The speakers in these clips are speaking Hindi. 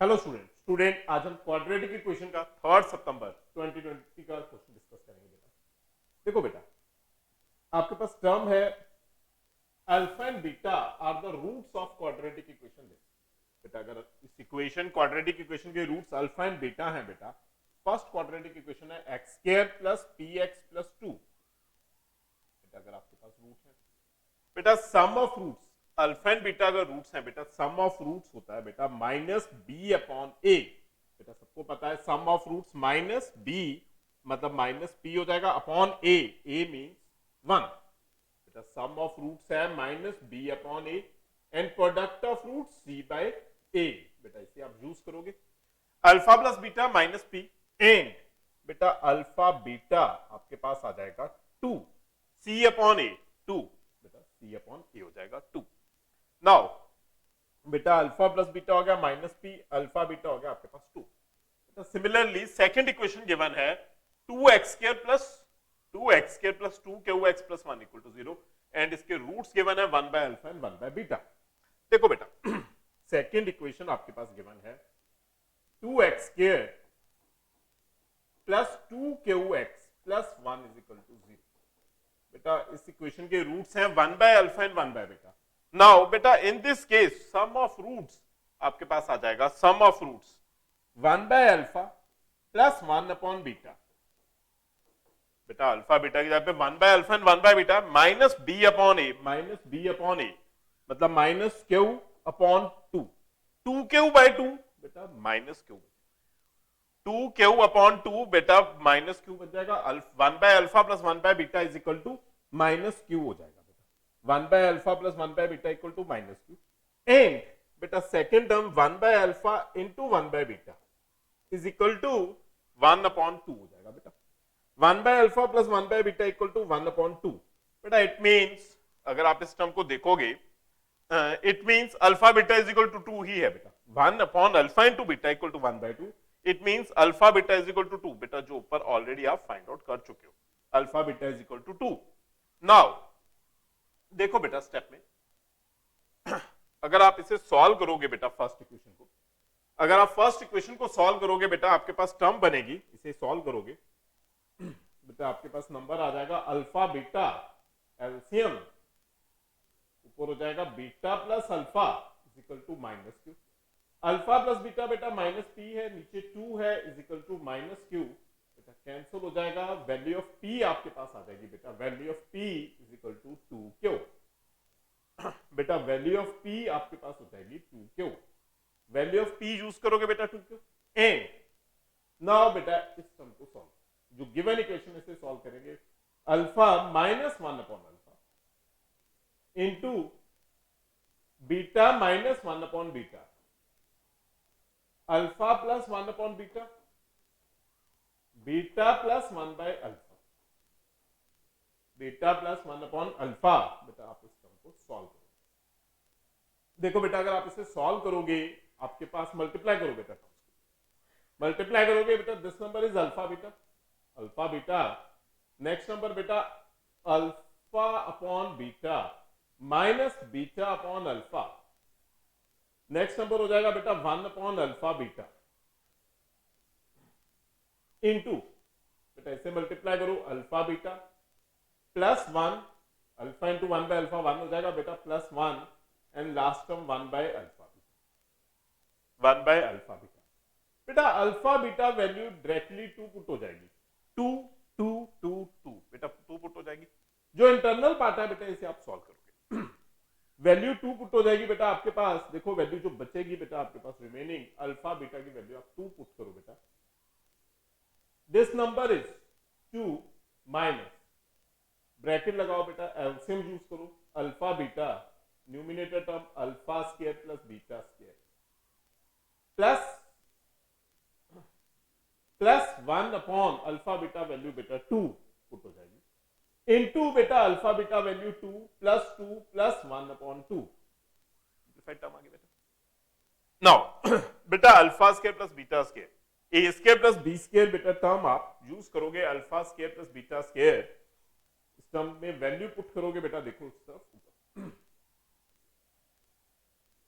हेलो स्टूडेंट आज हम क्वाड्रेटिक इक्वेशन का 3 सितंबर 2020 का क्वेश्चन डिस्कस करेंगे बेटा। देखो बेटा, आपके पास टर्म है alpha and beta are the roots of quadratic equation. बेटा अगर इस इक्वेशन क्वाड्रेटिक इक्वेशन के रूट्स अल्फा एंड बीटा हैं बेटा, फर्स्ट क्वाड्रेटिक इक्वेशन है x square plus p x plus 2। बेटा अगर आपके पास रूट है बेटा, sum of roots alpha and beta अगर रूट्स हैं बेटा, सम ऑफ रूट्स होता है बेटा माइनस बी अपॉन ए। बेटा सबको पता है sum of roots minus b मतलब माइनस पी हो जाएगा अपॉन ए मीन्स 1। बेटा सम ऑफ रूट्स है minus b upon a and product of root c by a. बेटा इसे आप यूज करोगे alpha plus beta minus p and बेटा अल्फा बीटा आपके पास आ जाएगा 2 सी अपॉन ए 2। बेटा सी अपॉन ए हो जाएगा 2। नाउ बेटा अल्फा प्लस बीटा हो गया माइनस पी, अल्फा बीटा हो गया आपके पास 2। बेटा सिमिलरली सेकंड इक्वेशन गिवन है 2x square plus 2 q x plus 1 equal to 0 and इसके रूट्स गिवन है 1 by alpha and 1 by beta. देखो बेटा सेकंड इक्वेशन आपके पास गिवन है 2x square plus 2 q x plus 1 is equal to 0। बेटा इस इक्वेशन के रूट्स हैं 1 by alpha and 1 by beta. Now बेटा in this case sum of roots आपके पास आ जाएगा sum of roots 1 by alpha plus 1 upon beta. बेटा अल्फा बीटा की जगह पे 1 by alpha and 1 by beta minus b upon a मतलब minus q upon 2 q by 2 बेटा माइनस क्यू 2 क्यू अपॉन 2 बेटा माइनस क्यू बच जाएगा। 1 by alpha plus 1 by beta is equal to minus Q हो जाएगा। 1 by alpha plus 1 by beta equal to minus q and बेटा second term 1 by alpha into 1 by beta is equal to 1 upon 2 हो जाएगा। बेटा 1 by alpha plus 1 by beta equal to 1 upon 2। बेटा it means अगर आप इस टर्म को देखोगे it means alpha beta is equal to 2 ही है। बेटा 1 upon alpha into beta equal to 1 by 2 it means alpha beta is equal to 2। बेटा जो ऊपर ऑलरेडी आप फाइंड आउट कर चुके हो alpha beta is equal to 2। Now देखो बेटा स्टेप में अगर आप इसे सॉल्व करोगे बेटा फर्स्ट इक्वेशन को, अगर आप फर्स्ट इक्वेशन को सॉल्व करोगे बेटा आपके पास टर्म बनेगी, इसे सॉल्व करोगे बेटा आपके पास नंबर आ जाएगा अल्फा बीटा एलसीएम ऊपर हो जाएगा beta plus alpha is equal to minus Q. Alpha plus beta बेटा माइनस पी है, नीचे 2 है is equal to minus Q. बेटा कैंसिल हो जाएगा, वैल्यू ऑफ पी आपके पास आ जाएगी बेटा value of P is equal to 2 Q. बेटा वैल्यू ऑफ पी आपके पास हो जाएगी 2 Q. Value of P use करोगे बेटा 2 क्यू एंड नाउ बेटा इस सम को सॉल्व जो गिवन इक्वेशन इसे सॉल्व करेंगे alpha minus 1 upon alpha into beta minus 1 upon beta alpha plus 1 upon beta beta plus 1 by alpha beta plus 1 upon alpha. बेटा आप इस टर्म को सॉल्व करो। देखो बेटा अगर आप इसे सॉल्व करोगे आपके पास मल्टीप्लाई करोगे बेटा टर्म्स को मल्टीप्लाई करोगे बेटा this number is alpha beta next number बेटा alpha upon beta minus beta upon alpha next number हो जाएगा बेटा 1 अपॉन अल्फा बीटा इंटू बेटा इसे मल्टीप्लाई करो alpha beta plus 1 alpha into 1 by alpha 1 हो जाएगा बेटा plus 1 and last term 1 by alpha beta. बेटा alpha beta value directly 2 put हो जाएगी 2 2 2 2 बेटा 2 पुट हो जाएगी। जो इंटरनल पार्ट है बेटा इसे आप सॉल्व करोगे वैल्यू 2 पुट हो जाएगी बेटा आपके पास। देखो वैल्यू जो बचेगी बेटा आपके पास रिमेनिंग अल्फा बीटा की वैल्यू आप 2 पुट करो बेटा this number is 2 minus bracket लगाओ बेटा एलसीएम यूज करो alpha beta numerator term alpha square plus beta square plus 1 upon alpha beta value बेटा 2 पुट हो जाएगी इनटू बेटा alpha beta value 2 plus 1 upon 2 term आ गई बेटा। नाउ बेटा alpha square plus beta square a square plus B square बेटा टर्म आप यूज करोगे alpha square plus beta square इस टर्म में वैल्यू पुट करोगे बेटा देखो इस तरफ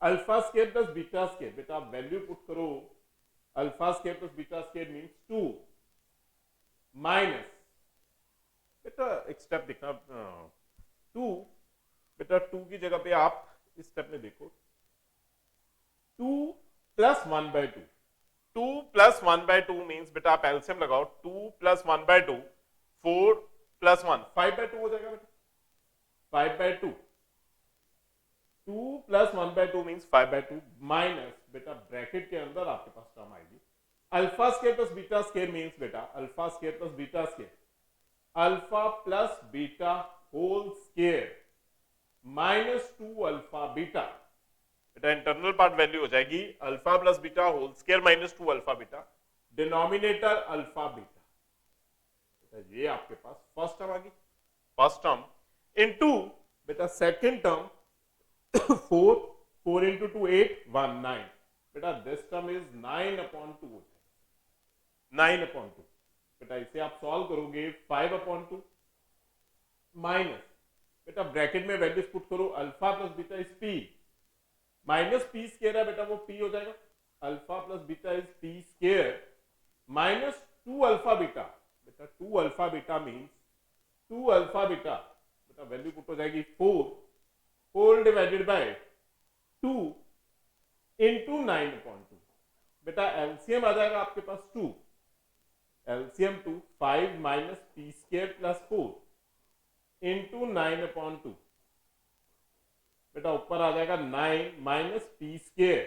alpha square plus beta square, बेटा आप वैल्यू पुट करो, alpha square plus beta square means 2 minus, बेटा एक स्टेप देखना, 2, बेटा 2 की जगह पे आप इस स्टेप में देखो 2 प्लस 1/2, 2 प्लस 1/2 मीन्स बेटा आप एलसीएम लगाओ, 2 प्लस 1/2 4 प्लस 1 5/2 हो जाएगा बेटा, 5/2, 2 प्लस 1/2 मीन्स 5/2 माइनस, बेटा ब्रैकेट के अंदर आपके पास टर्म आएगी alpha square plus beta square means बेटा alpha square plus beta square, alpha plus beta whole square minus 2 alpha beta, बेटा इंटरनल पार्ट वैल्यू हो जाएगी alpha plus beta whole square minus 2 alpha beta, denominator alpha beta, बेटा ये आपके पास फर्स्ट टर्म आ गई, फर्स्ट टर्म इनटू बेटा सेकंड टर्म 4 into 2 8 1 9, बेटा दिस टर्म इज 9/2 हो जाएगा, 9/2, बेटा इसे आप सॉल्व करोगे 5/2 माइनस, बेटा ब्रैकेट में वैल्यूज पुट करो, alpha plus beta is P minus P square है, बेटा वो पी हो जाएगा, alpha plus beta is P square minus 2 alpha beta, बेटा 2 alpha beta means 2 alpha beta, बेटा वैल्यू पुट हो जाएगी 4 होल डिवाइडेड बाय 2 इंटू 9/2, बेटा एलसीएम आ जाएगा आपके पास 2, LCM 2 5 minus P square plus 4 into 9/2, बेटा ऊपर आ जाएगा 9 minus P square,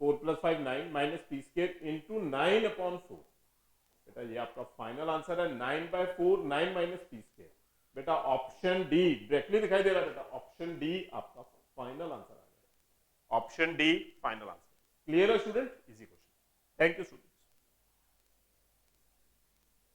4 plus 5 9 minus P square into 9/4, बेटा ये आपका फाइनल आंसर है 9/4 9 माइनस पी स्केयर, बेटा ऑप्शन डी डायरेक्टली दिखाई दे रहा है, बेटा ऑप्शन डी आपका फाइनल आंसर आ जाएगा, option D final answer. Clear है student, easy question, thank you student.